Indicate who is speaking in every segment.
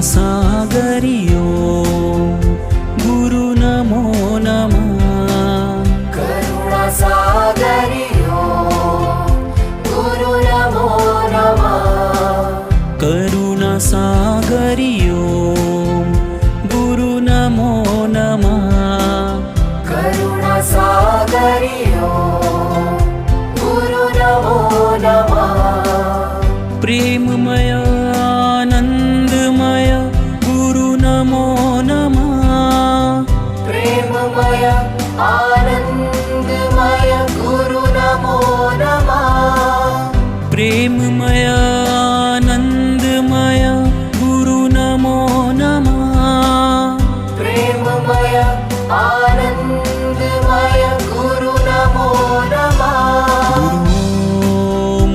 Speaker 1: सागरियो गुरु नमो नमः।
Speaker 2: करुणा सागरियो गुरु नमो नमः।
Speaker 1: करुणा सागरियो गुरु नमो नमः।
Speaker 2: करुणा सागरियो गुरु नमो नमः।
Speaker 1: प्रेममय आनंदमय गुरु नमो नमः।
Speaker 2: प्रेममय आनंदमय गुरु नमो नमः।
Speaker 1: प्रेममय आनंदमय गुरु नमो नमः।
Speaker 2: प्रेममय आनंदमय गुरु नमो नमः।
Speaker 1: गुरु ओम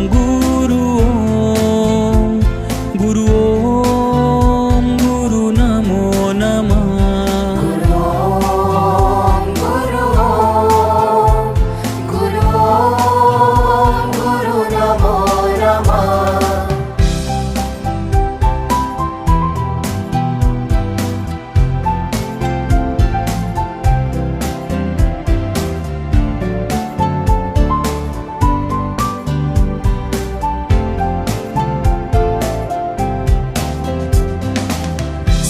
Speaker 1: गुरु ओम गुरु नमो नमः।
Speaker 2: गुरु ओम गुरु नमो नमः।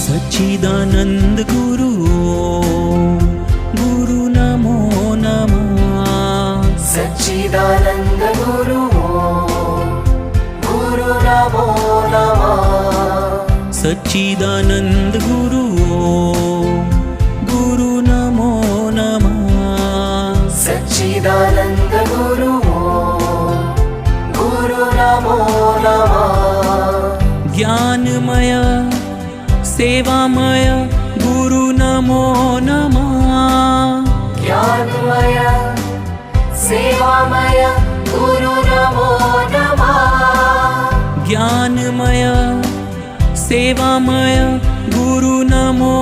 Speaker 1: सच्चिदानंद गुरु ओम गुरु नमो नमः।
Speaker 2: सच्चिदानंद गुरु नमो नमः।
Speaker 1: सच्चिदानंद गुरु ओम गुरु नमो नमः।
Speaker 2: सच्चिदानंद गुरु नमो नमः।
Speaker 1: ज्ञानमय सेवामय गुरु नमो नमः।
Speaker 2: ज्ञानमय सेवामय गुरु नमो नमः।
Speaker 1: ज्ञानमय सेवामय गुरु नमो